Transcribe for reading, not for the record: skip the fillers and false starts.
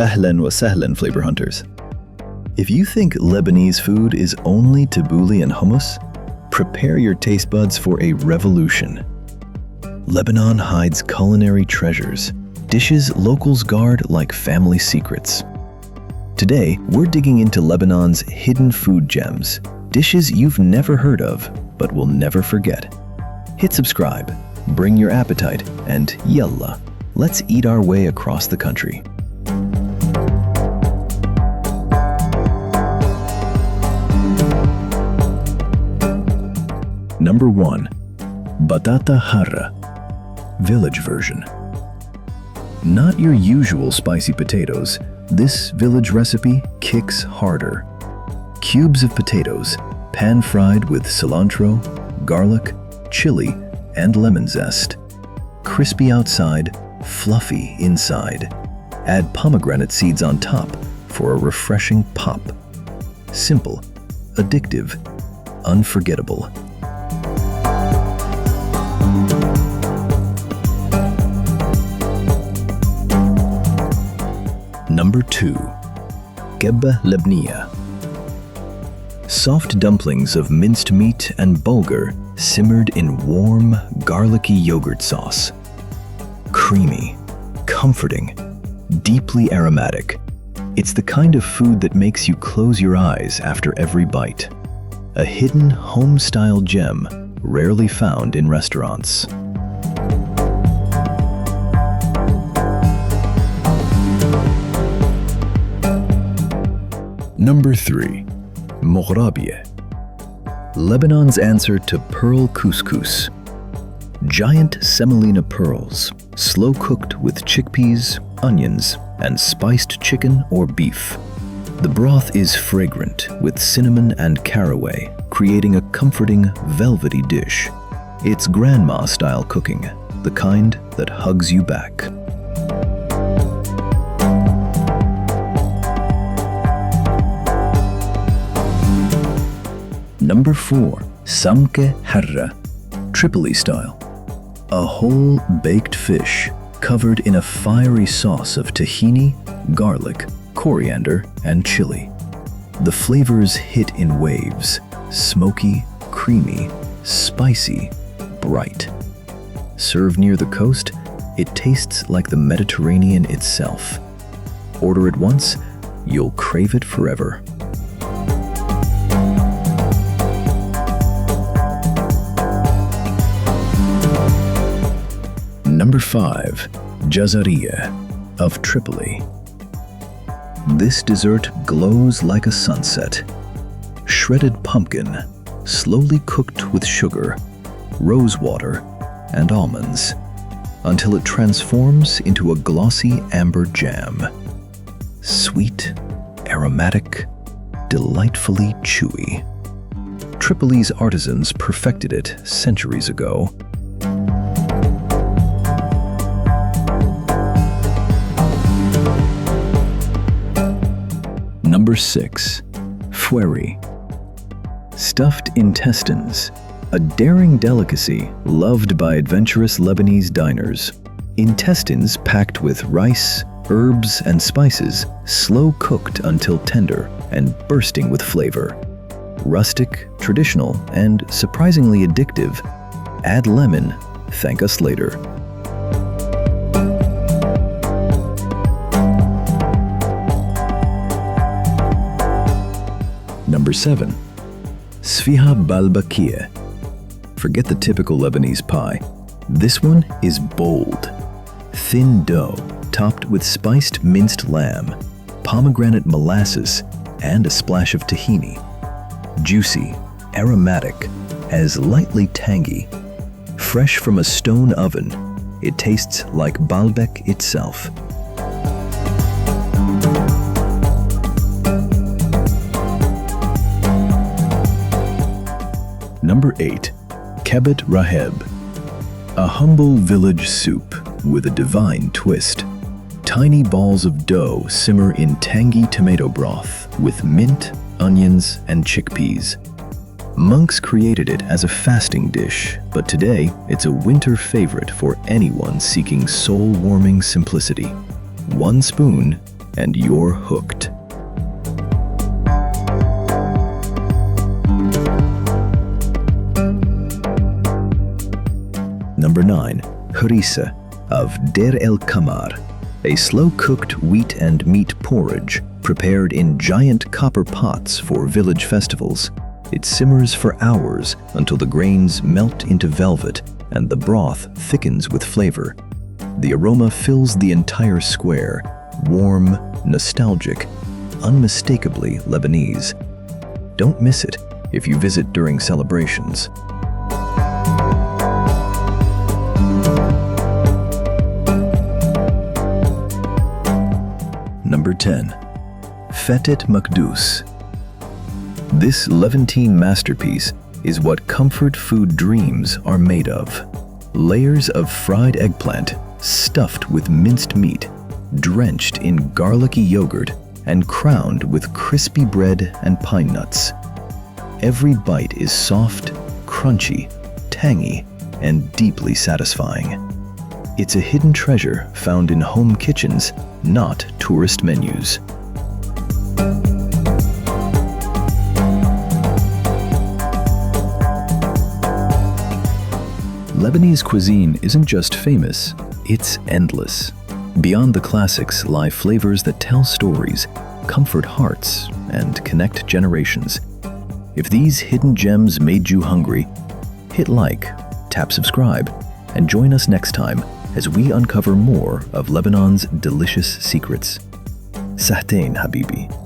Ahlan wa sahlan, flavor hunters. If you think Lebanese food is only tabbouleh and hummus, prepare your taste buds for a revolution. Lebanon hides culinary treasures, dishes locals guard like family secrets. Today, we're digging into Lebanon's hidden food gems, dishes you've never heard of but will never forget. Hit subscribe, bring your appetite, and yallah, let's eat our way across the country. Number 1. Batata Harra, village version. Not your usual spicy potatoes, this village recipe kicks harder. Cubes of potatoes, pan-fried with cilantro, garlic, chili, and lemon zest. Crispy outside, fluffy inside. Add pomegranate seeds on top for a refreshing pop. Simple, addictive, unforgettable. Number 2. Kebbeh Labniyyeh. Soft dumplings of minced meat and bulgur simmered in warm, garlicky yogurt sauce. Creamy, comforting, deeply aromatic. It's the kind of food that makes you close your eyes after every bite. A hidden home-style gem rarely found in restaurants. Number 3. Moghrabieh. Lebanon's answer to pearl couscous. Giant semolina pearls, slow-cooked with chickpeas, onions, and spiced chicken or beef. The broth is fragrant with cinnamon and caraway, creating a comforting, velvety dish. It's grandma-style cooking, the kind that hugs you back. Number 4. Samkeh Harra, Tripoli style. A whole baked fish covered in a fiery sauce of tahini, garlic, coriander, and chili. The flavors hit in waves, smoky, creamy, spicy, bright. Served near the coast, it tastes like the Mediterranean itself. Order it once, you'll crave it forever. Number 5. Jazariyeh of Tripoli. This dessert glows like a sunset. Shredded pumpkin, slowly cooked with sugar, rose water, and almonds, until it transforms into a glossy amber jam. Sweet, aromatic, delightfully chewy. Tripoli's artisans perfected it centuries ago. Number 6. Fwerigh. Stuffed intestines, a daring delicacy loved by adventurous Lebanese diners. Intestines packed with rice, herbs, and spices, slow cooked until tender and bursting with flavor. Rustic, traditional, and surprisingly addictive. Add lemon, thank us later. Number 7. Sfiha Baalbakieh. Forget the typical Lebanese pie. This one is bold. Thin dough topped with spiced minced lamb, pomegranate molasses, and a splash of tahini. Juicy, aromatic, as lightly tangy. Fresh from a stone oven, it tastes like Baalbek itself. Number 8. Kebbet Raheb. A humble village soup with a divine twist. Tiny balls of dough simmer in tangy tomato broth with mint, onions, and chickpeas. Monks created it as a fasting dish, but today it's a winter favorite for anyone seeking soul-warming simplicity. One spoon, and you're hooked. Number 9. Hrisseh of Deir el-Qamar, a slow-cooked wheat and meat porridge prepared in giant copper pots for village festivals. It simmers for hours until the grains melt into velvet and the broth thickens with flavor. The aroma fills the entire square, warm, nostalgic, unmistakably Lebanese. Don't miss it if you visit during celebrations. Number 10. Fattet Makdous. This Levantine masterpiece is what comfort food dreams are made of. Layers of fried eggplant stuffed with minced meat, drenched in garlicky yogurt, and crowned with crispy bread and pine nuts. Every bite is soft, crunchy, tangy, and deeply satisfying. It's a hidden treasure found in home kitchens, not tourist menus. Lebanese cuisine isn't just famous, it's endless. Beyond the classics lie flavors that tell stories, comfort hearts, and connect generations. If these hidden gems made you hungry, hit like, tap subscribe, and join us next time as we uncover more of Lebanon's delicious secrets. Sahtain, Habibi.